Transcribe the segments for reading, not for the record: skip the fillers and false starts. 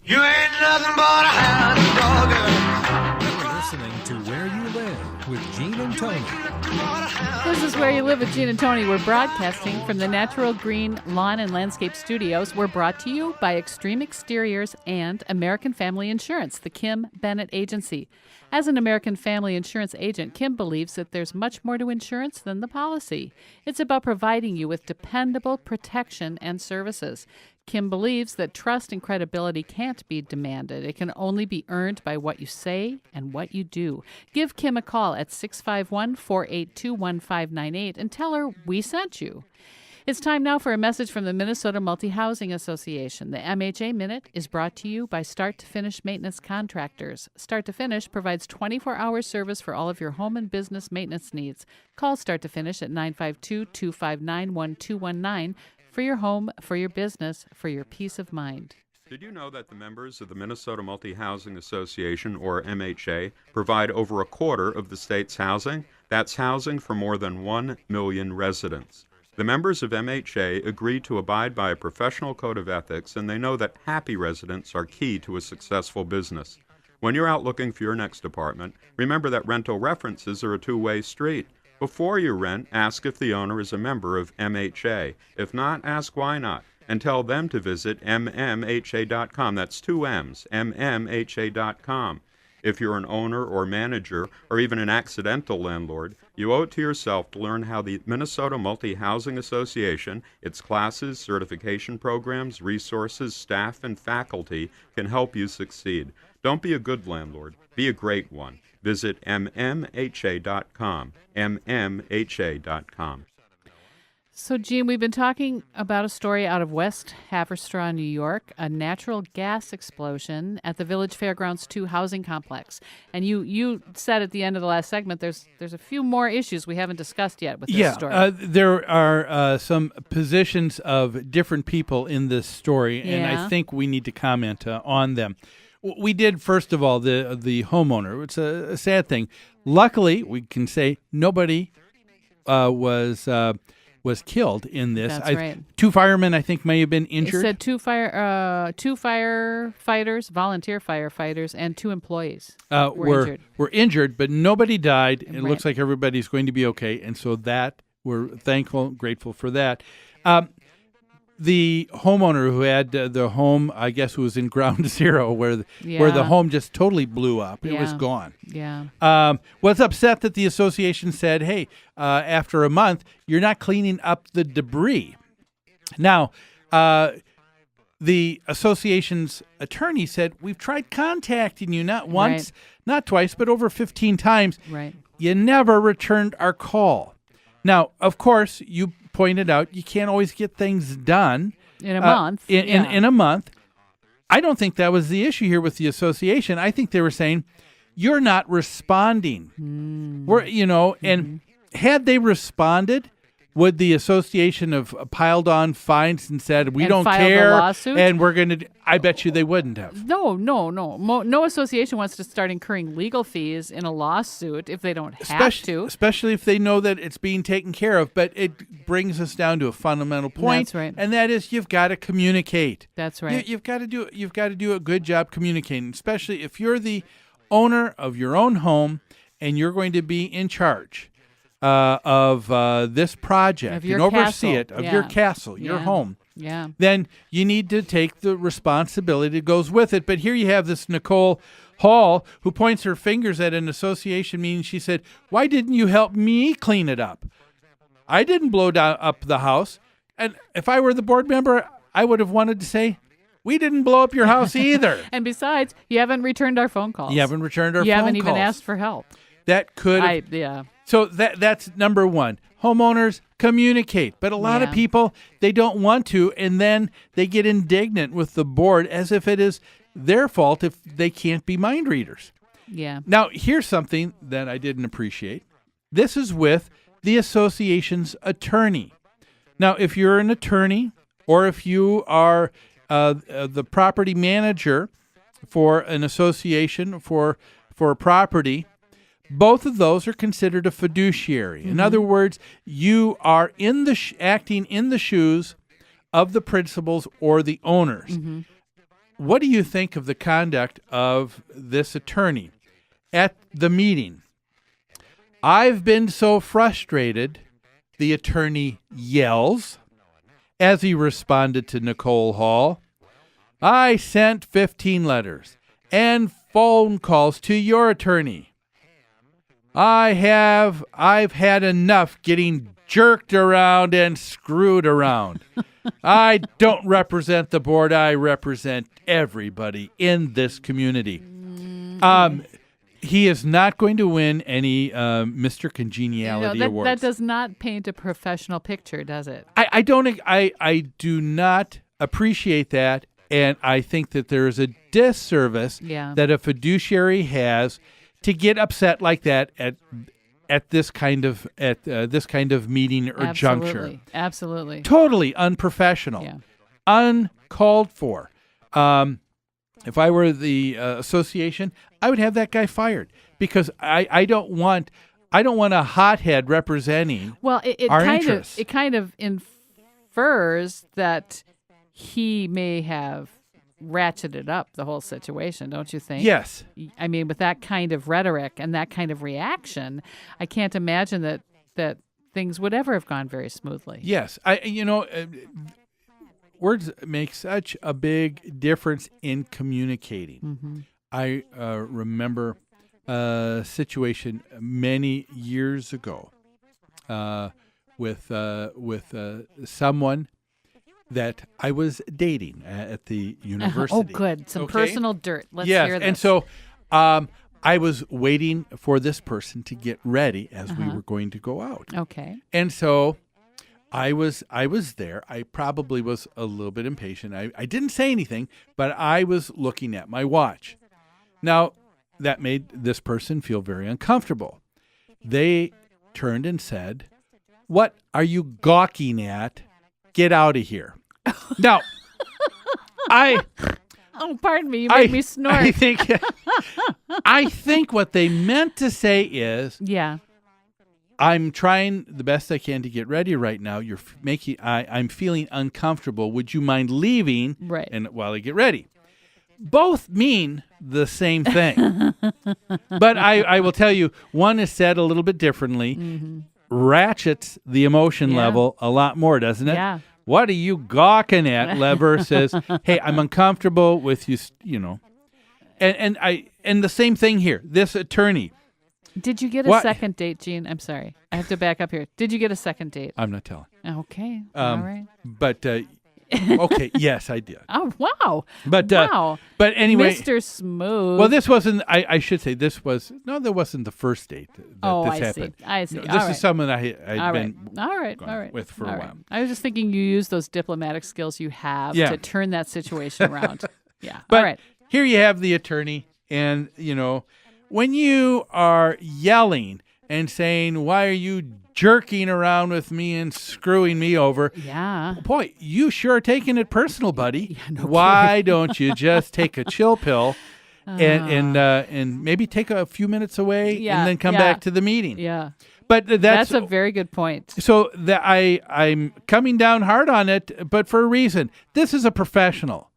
You ain't nothing but a hound dog. You're listening to Where You Live with Gene and Tony. This is Where You Live with Gene and Tony. We're broadcasting from the Natural Green Lawn and Landscape Studios. We're brought to you by Extreme Exteriors and American Family Insurance, the Kim Bennett Agency. As an American Family Insurance agent, Kim believes that there's much more to insurance than the policy. It's about providing you with dependable protection and services. Kim believes that trust and credibility can't be demanded. It can only be earned by what you say and what you do. Give Kim a call at 651-482-1598 and tell her we sent you. It's time now for a message from the Minnesota Multi-Housing Association. The MHA Minute is brought to you by Start to Finish Maintenance Contractors. Start to Finish provides 24-hour service for all of your home and business maintenance needs. Call Start to Finish at 952-259-1219 for your home, for your business, for your peace of mind. Did you know that the members of the Minnesota Multi-Housing Association, or MHA, provide over a quarter of the state's housing? That's housing for more than 1 million residents. The members of MHA agree to abide by a professional code of ethics, and they know that happy residents are key to a successful business. When you're out looking for your next apartment, remember that rental references are a two-way street. Before you rent, ask if the owner is a member of MHA. If not, ask why not, and tell them to visit mmha.com. That's two M's, mmha.com. If you're an owner or manager or even an accidental landlord, you owe it to yourself to learn how the Minnesota Multi-Housing Association, its classes, certification programs, resources, staff, and faculty can help you succeed. Don't be a good landlord. Be a great one. Visit mmha.com, mmha.com. So, Gene, we've been talking about a story out of West Haverstraw, New York, a natural gas explosion at the Village Fairgrounds 2 housing complex. And you said at the end of the last segment there's a few more issues we haven't discussed yet with this story. There are some positions of different people in this story, and I think we need to comment on them. We did, first of all, the homeowner. It's a sad thing. Luckily, we can say nobody was killed in this. That's right. 2 firemen, I think, may have been injured. It said two firefighters, volunteer firefighters, and 2 employees were injured, but nobody died. It Right. looks like everybody's going to be okay, and so that we're thankful, grateful for that. The homeowner who had the home, I guess, who was in ground zero, where the home just totally blew up. It was gone. Yeah. Was upset that the association said, hey, after a month, you're not cleaning up the debris. Now, the association's attorney said, we've tried contacting you not once, not twice, but over 15 times. Right. You never returned our call. Now, of course, you pointed out you can't always get things done In a month. In a month. I don't think that was the issue here with the association. I think they were saying, you're not responding. And had they responded, would the association have piled on fines and said, we don't care, a lawsuit? and we're going to, I bet you they wouldn't have. No. No association wants to start incurring legal fees in a lawsuit if they don't have to. Especially if they know that it's being taken care of. But it brings us down to a fundamental point. That's right. And that is you've got to communicate. That's right. You've got to do a good job communicating, especially if you're the owner of your own home and you're going to be in charge of this project and oversee it, of your castle, your home. Yeah. Then you need to take the responsibility that goes with it. But here you have this Nicole Hall who points her fingers at an association meeting. She said, why didn't you help me clean it up? I didn't blow up the house. And if I were the board member, I would have wanted to say, we didn't blow up your house either. And besides, you haven't returned our phone calls. You haven't returned our phone calls. You haven't even asked for help. That could So that's number one. Homeowners, communicate. But a lot of people, they don't want to, and then they get indignant with the board as if it is their fault if they can't be mind readers. Yeah. Now, here's something that I didn't appreciate. This is with the association's attorney. Now, if you're an attorney or if you are the property manager for an association for a property, both of those are considered a fiduciary. In other words, you are acting in the shoes of the principals or the owners. what do you think of the conduct of this attorney at the meeting? I've been so frustrated, the attorney yells as he responded to Nicole Hall. I sent 15 letters and phone calls to your attorney. I've had enough getting jerked around and screwed around. I don't represent the board. I represent everybody in this community. He is not going to win any Mr. Congeniality awards. That does not paint a professional picture, does it? I do not appreciate that, and I think that there is a disservice that a fiduciary has to get upset like that at this kind of meeting or juncture. Absolutely. Totally unprofessional. Yeah. Uncalled for. If I were the association, I would have that guy fired because I don't want a hothead representing our interests. It kind of infers that he may have ratcheted up the whole situation, don't you think? Yes. I mean, with that kind of rhetoric and that kind of reaction, I can't imagine that things would ever have gone very smoothly. Yes. Words make such a big difference in communicating. Mm-hmm. I remember a situation many years ago with someone that I was dating at the university. Oh, good. Some personal dirt. Let's hear this. And so I was waiting for this person to get ready as we were going to go out. Okay. And so I was there. I probably was a little bit impatient. I didn't say anything, but I was looking at my watch. Now, that made this person feel very uncomfortable. They turned and said, "What are you gawking at? Get out of here." Now, oh, pardon me. You made me snort. I think what they meant to say is, I'm trying the best I can to get ready right now. I'm feeling uncomfortable. Would you mind leaving? Right. And while I get ready. Both mean the same thing. But I will tell you, one is said a little bit differently. Ratchets the emotion level a lot more, doesn't it? Yeah. What are you gawking at? Versus, hey, I'm uncomfortable with you, And the same thing here. This attorney. Did you get a second date, Gene? I'm sorry. I have to back up here. Did you get a second date? I'm not telling. Okay. All right. But okay, yes, I did. Oh, wow. But wow. But anyway, Mr. Smooth. Well, this wasn't. I should say this was. No, that wasn't the first date that this happened. I see. No, this is someone I'd been all right. with for a while. I was just thinking you use those diplomatic skills you have to turn that situation around. Yeah. But all right. Here you have the attorney, and when you are yelling and saying, "Why are you jerking around with me and screwing me over?" Yeah. Boy, you sure are taking it personal, buddy. Why don't you just take a chill pill and maybe take a few minutes away and then come back to the meeting? Yeah. But that's a very good point. So that I'm coming down hard on it, but for a reason. This is a professional.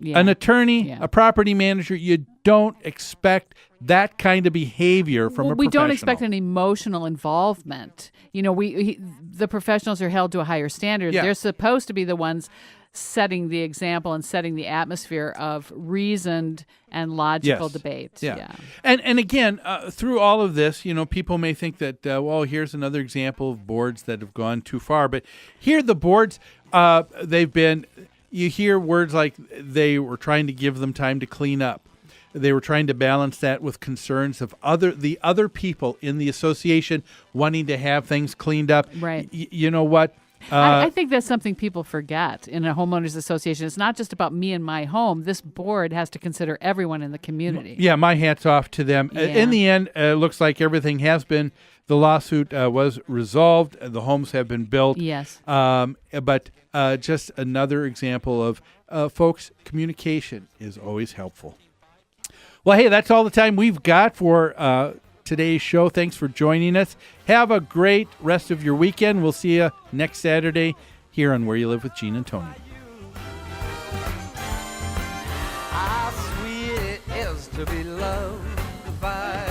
Yeah. An attorney, a property manager, you don't expect that kind of behavior from a professional. We don't expect an emotional involvement. The professionals are held to a higher standard. Yeah. They're supposed to be the ones setting the example and setting the atmosphere of reasoned and logical debate. Yeah. And again, through all of this, people may think that, here's another example of boards that have gone too far. But here the boards, you hear words like they were trying to give them time to clean up. They were trying to balance that with concerns of the other people in the association wanting to have things cleaned up. Right. You know what? I think that's something people forget in a homeowners association. It's not just about me and my home. This board has to consider everyone in the community. Yeah, my hat's off to them. Yeah. In the end, it looks like everything has been. The lawsuit was resolved. The homes have been built. Yes. But just another example of, folks, communication is always helpful. Well, hey, that's all the time we've got for today's show. Thanks for joining us. Have a great rest of your weekend. We'll see you next Saturday here on Where You Live with Gene and Tony. how sweet it is to be loved by